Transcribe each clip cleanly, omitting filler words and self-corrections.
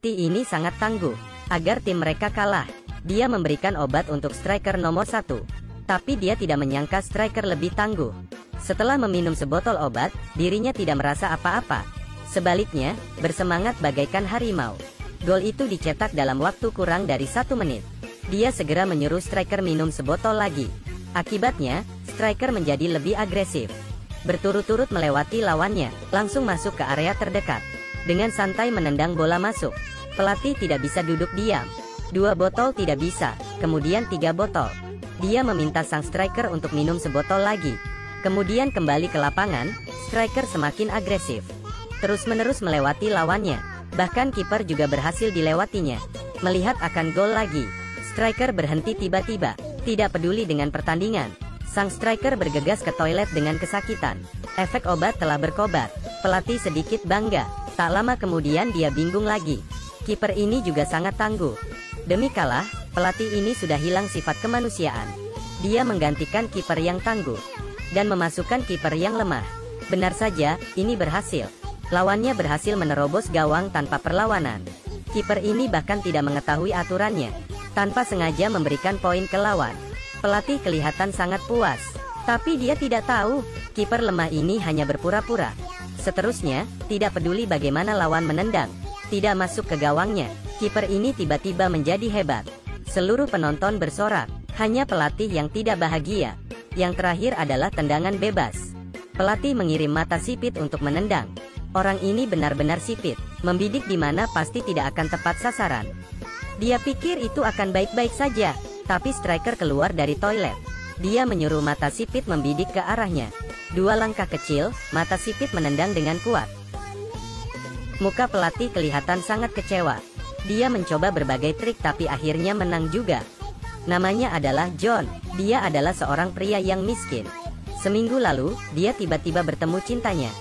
Pelatih ini sangat tangguh. Agar tim mereka kalah, dia memberikan obat untuk striker nomor 1. Tapi dia tidak menyangka striker lebih tangguh. Setelah meminum sebotol obat, dirinya tidak merasa apa-apa. Sebaliknya, bersemangat bagaikan harimau. Gol itu dicetak dalam waktu kurang dari 1 menit. Dia segera menyuruh striker minum sebotol lagi. Akibatnya, striker menjadi lebih agresif. Berturut-turut melewati lawannya, langsung masuk ke area terdekat. Dengan santai menendang bola masuk. Pelatih tidak bisa duduk diam. 2 botol tidak bisa, kemudian 3 botol. Dia meminta sang striker untuk minum sebotol lagi. Kemudian kembali ke lapangan, striker semakin agresif. Terus-menerus melewati lawannya. Bahkan kiper juga berhasil dilewatinya. Melihat akan gol lagi, striker berhenti tiba-tiba. Tidak peduli dengan pertandingan, sang striker bergegas ke toilet dengan kesakitan. Efek obat telah berkobar. Pelatih sedikit bangga. Tak lama kemudian dia bingung lagi. Kiper ini juga sangat tangguh. Demi kalah, pelatih ini sudah hilang sifat kemanusiaan. Dia menggantikan kiper yang tangguh dan memasukkan kiper yang lemah. Benar saja, ini berhasil. Lawannya berhasil menerobos gawang tanpa perlawanan. Kiper ini bahkan tidak mengetahui aturannya. Tanpa sengaja memberikan poin ke lawan. Pelatih kelihatan sangat puas. Tapi dia tidak tahu, kiper lemah ini hanya berpura-pura. Seterusnya, tidak peduli bagaimana lawan menendang, tidak masuk ke gawangnya, kiper ini tiba-tiba menjadi hebat. Seluruh penonton bersorak, hanya pelatih yang tidak bahagia. Yang terakhir adalah tendangan bebas. Pelatih mengirim mata sipit untuk menendang. Orang ini benar-benar sipit, membidik di mana pasti tidak akan tepat sasaran. Dia pikir itu akan baik-baik saja, tapi striker keluar dari toilet. Dia menyuruh mata sipit membidik ke arahnya. 2 langkah kecil, mata sipit menendang dengan kuat. Muka pelatih kelihatan sangat kecewa. Dia mencoba berbagai trik tapi akhirnya menang juga. Namanya adalah John. Dia adalah seorang pria yang miskin. Seminggu lalu, dia tiba-tiba bertemu cintanya.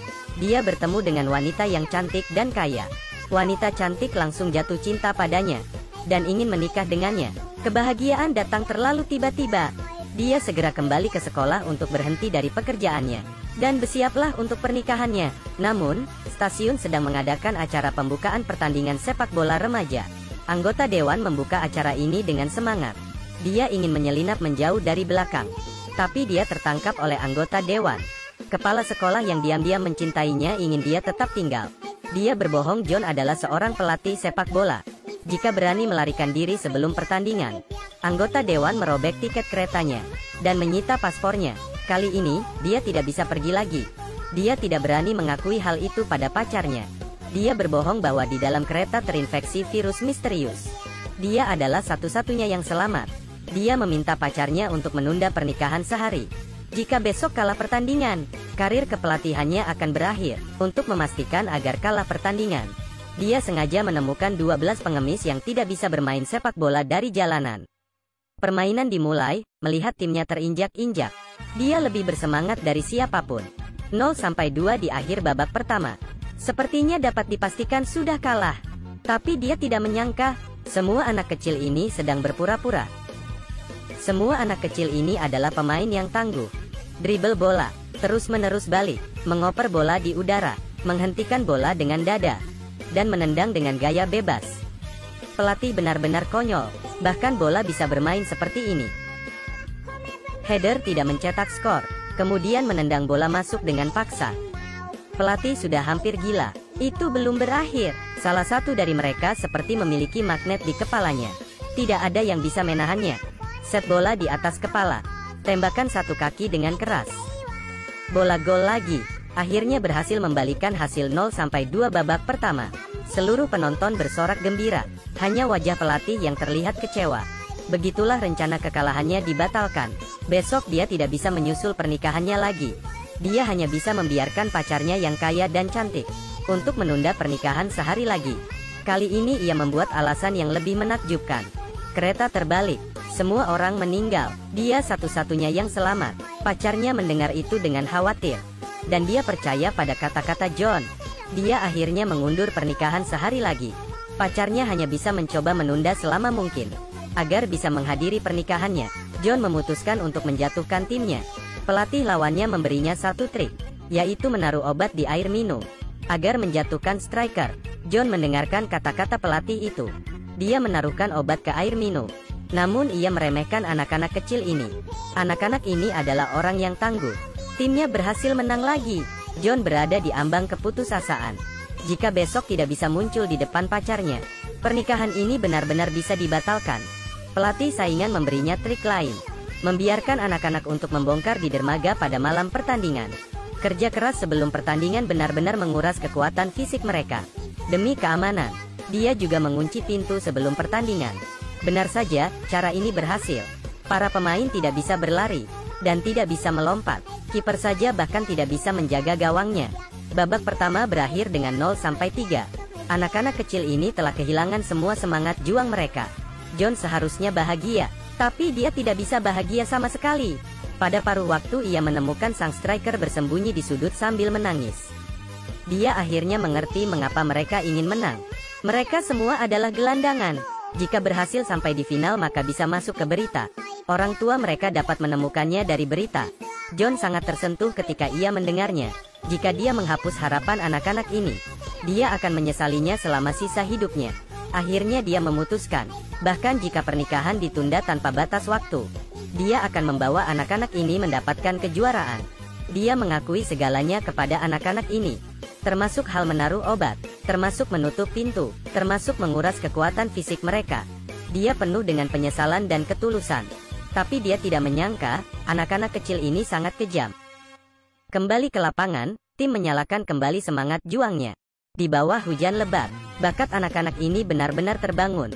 Dia bertemu dengan wanita yang cantik dan kaya. Wanita cantik langsung jatuh cinta padanya dan ingin menikah dengannya. Kebahagiaan datang terlalu tiba-tiba. Dia segera kembali ke sekolah untuk berhenti dari pekerjaannya dan bersiaplah untuk pernikahannya. Namun, stasiun sedang mengadakan acara pembukaan pertandingan sepak bola remaja. Anggota dewan membuka acara ini dengan semangat. Dia ingin menyelinap menjauh dari belakang, tapi dia tertangkap oleh anggota dewan. Kepala sekolah yang diam-diam mencintainya ingin dia tetap tinggal. Dia berbohong John adalah seorang pelatih sepak bola. Jika berani melarikan diri sebelum pertandingan, anggota dewan merobek tiket keretanya dan menyita paspornya. Kali ini, dia tidak bisa pergi lagi. Dia tidak berani mengakui hal itu pada pacarnya. Dia berbohong bahwa di dalam kereta terinfeksi virus misterius. Dia adalah satu-satunya yang selamat. Dia meminta pacarnya untuk menunda pernikahan sehari. Jika besok kalah pertandingan, karir kepelatihannya akan berakhir. Untuk memastikan agar kalah pertandingan, dia sengaja menemukan 12 pengemis yang tidak bisa bermain sepak bola dari jalanan. Permainan dimulai, melihat timnya terinjak-injak. Dia lebih bersemangat dari siapapun. 0-2 di akhir babak pertama. Sepertinya dapat dipastikan sudah kalah. Tapi dia tidak menyangka, semua anak kecil ini sedang berpura-pura. Semua anak kecil ini adalah pemain yang tangguh. Dribble bola, terus-menerus balik, mengoper bola di udara, menghentikan bola dengan dada, dan menendang dengan gaya bebas. Pelatih benar-benar konyol, bahkan bola bisa bermain seperti ini. Header tidak mencetak skor, kemudian menendang bola masuk dengan paksa. Pelatih sudah hampir gila. Itu belum berakhir. Salah satu dari mereka seperti memiliki magnet di kepalanya. Tidak ada yang bisa menahannya. Set bola di atas kepala. Tembakan satu kaki dengan keras. Bola gol lagi. Akhirnya berhasil membalikan hasil 0-2 babak pertama. Seluruh penonton bersorak gembira. Hanya wajah pelatih yang terlihat kecewa. Begitulah rencana kekalahannya dibatalkan. Besok dia tidak bisa menyusul pernikahannya lagi. Dia hanya bisa membiarkan pacarnya yang kaya dan cantik untuk menunda pernikahan sehari lagi. Kali ini ia membuat alasan yang lebih menakjubkan. Kereta terbalik. Semua orang meninggal. Dia satu-satunya yang selamat. Pacarnya mendengar itu dengan khawatir. Dan dia percaya pada kata-kata John. Dia akhirnya mengundur pernikahan sehari lagi. Pacarnya hanya bisa mencoba menunda selama mungkin agar bisa menghadiri pernikahannya. John memutuskan untuk menjatuhkan timnya. Pelatih lawannya memberinya satu trik, yaitu menaruh obat di air minum agar menjatuhkan striker. John mendengarkan kata-kata pelatih itu. Dia menaruhkan obat ke air minum. Namun ia meremehkan anak-anak kecil ini. Anak-anak ini adalah orang yang tangguh. Timnya berhasil menang lagi. John berada di ambang keputusasaan. Jika besok tidak bisa muncul di depan pacarnya, pernikahan ini benar-benar bisa dibatalkan. Pelatih saingan memberinya trik lain. Membiarkan anak-anak untuk membongkar di dermaga pada malam pertandingan. Kerja keras sebelum pertandingan benar-benar menguras kekuatan fisik mereka. Demi keamanan, dia juga mengunci pintu sebelum pertandingan. Benar saja, cara ini berhasil. Para pemain tidak bisa berlari, dan tidak bisa melompat. Kiper saja bahkan tidak bisa menjaga gawangnya. Babak pertama berakhir dengan 0-3. Anak-anak kecil ini telah kehilangan semua semangat juang mereka. John seharusnya bahagia, tapi dia tidak bisa bahagia sama sekali. Pada paruh waktu ia menemukan sang striker bersembunyi di sudut sambil menangis. Dia akhirnya mengerti mengapa mereka ingin menang. Mereka semua adalah gelandangan. Jika berhasil sampai di final maka bisa masuk ke berita. Orang tua mereka dapat menemukannya dari berita. John sangat tersentuh ketika ia mendengarnya. Jika dia menghapus harapan anak-anak ini, dia akan menyesalinya selama sisa hidupnya. Akhirnya dia memutuskan, bahkan jika pernikahan ditunda tanpa batas waktu, dia akan membawa anak-anak ini mendapatkan kejuaraan. Dia mengakui segalanya kepada anak-anak ini. Termasuk hal menaruh obat, termasuk menutup pintu, termasuk menguras kekuatan fisik mereka. Dia penuh dengan penyesalan dan ketulusan. Tapi dia tidak menyangka, anak-anak kecil ini sangat kejam. Kembali ke lapangan, tim menyalakan kembali semangat juangnya. Di bawah hujan lebat, bakat anak-anak ini benar-benar terbangun.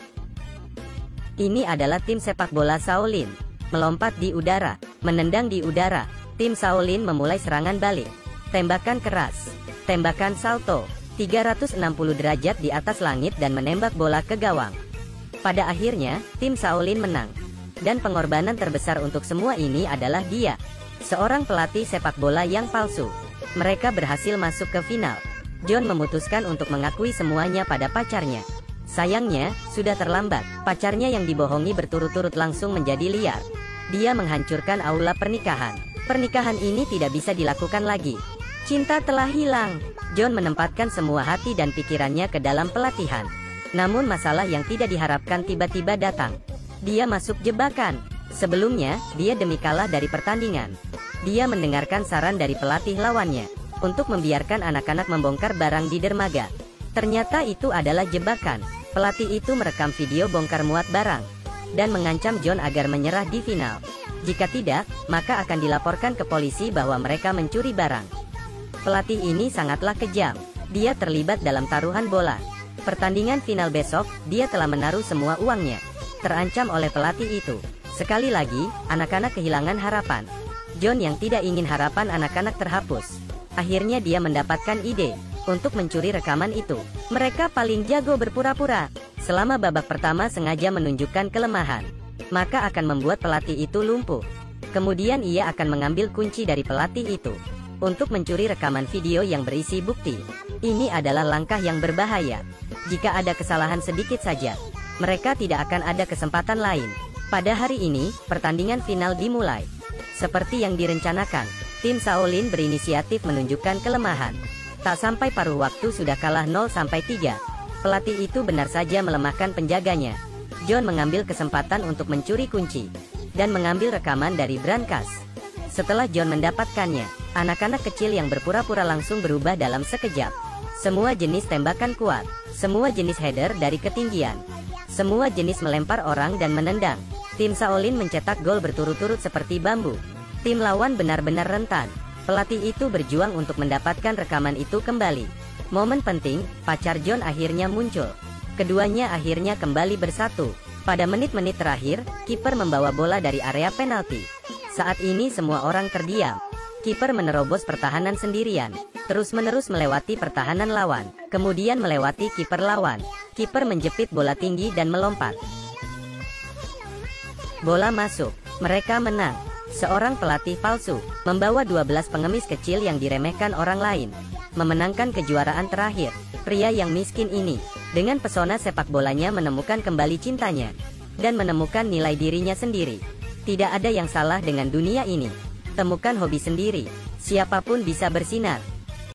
Ini adalah tim sepak bola Shaolin. Melompat di udara, menendang di udara. Tim Shaolin memulai serangan balik. Tembakan keras. Tembakan salto, 360 derajat di atas langit dan menembak bola ke gawang. Pada akhirnya, tim Shaolin menang. Dan pengorbanan terbesar untuk semua ini adalah dia. Seorang pelatih sepak bola yang palsu. Mereka berhasil masuk ke final. John memutuskan untuk mengakui semuanya pada pacarnya. Sayangnya, sudah terlambat. Pacarnya yang dibohongi berturut-turut langsung menjadi liar. Dia menghancurkan aula pernikahan. Pernikahan ini tidak bisa dilakukan lagi. Cinta telah hilang. John menempatkan semua hati dan pikirannya ke dalam pelatihan. Namun masalah yang tidak diharapkan tiba-tiba datang. Dia masuk jebakan. Sebelumnya, dia demi kalah dari pertandingan. Dia mendengarkan saran dari pelatih lawannya untuk membiarkan anak-anak membongkar barang di dermaga. Ternyata itu adalah jebakan. Pelatih itu merekam video bongkar muat barang dan mengancam John agar menyerah di final. Jika tidak, maka akan dilaporkan ke polisi bahwa mereka mencuri barang. Pelatih ini sangatlah kejam. Dia terlibat dalam taruhan bola. Pertandingan final besok, dia telah menaruh semua uangnya. Terancam oleh pelatih itu. Sekali lagi, anak-anak kehilangan harapan. John yang tidak ingin harapan anak-anak terhapus. Akhirnya dia mendapatkan ide untuk mencuri rekaman itu. Mereka paling jago berpura-pura. Selama babak pertama sengaja menunjukkan kelemahan, maka akan membuat pelatih itu lumpuh. Kemudian ia akan mengambil kunci dari pelatih itu untuk mencuri rekaman video yang berisi bukti. Ini adalah langkah yang berbahaya. Jika ada kesalahan sedikit saja, mereka tidak akan ada kesempatan lain. Pada hari ini, pertandingan final dimulai. Seperti yang direncanakan, tim Shaolin berinisiatif menunjukkan kelemahan. Tak sampai paruh waktu sudah kalah 0-3. Pelatih itu benar saja melemahkan penjaganya. John mengambil kesempatan untuk mencuri kunci dan mengambil rekaman dari brankas. Setelah John mendapatkannya, anak-anak kecil yang berpura-pura langsung berubah dalam sekejap. Semua jenis tembakan kuat, semua jenis header dari ketinggian, semua jenis melempar orang dan menendang. Tim Shaolin mencetak gol berturut-turut seperti bambu. Tim lawan benar-benar rentan. Pelatih itu berjuang untuk mendapatkan rekaman itu kembali. Momen penting, pacar John akhirnya muncul. Keduanya akhirnya kembali bersatu. Pada menit-menit terakhir, kiper membawa bola dari area penalti. Saat ini semua orang terdiam. Kiper menerobos pertahanan sendirian, terus-menerus melewati pertahanan lawan, kemudian melewati kiper lawan. Kiper menjepit bola tinggi dan melompat. Bola masuk. Mereka menang. Seorang pelatih palsu membawa 12 pengemis kecil yang diremehkan orang lain memenangkan kejuaraan terakhir. Pria yang miskin ini dengan pesona sepak bolanya menemukan kembali cintanya dan menemukan nilai dirinya sendiri. Tidak ada yang salah dengan dunia ini. Temukan hobi sendiri. Siapapun bisa bersinar.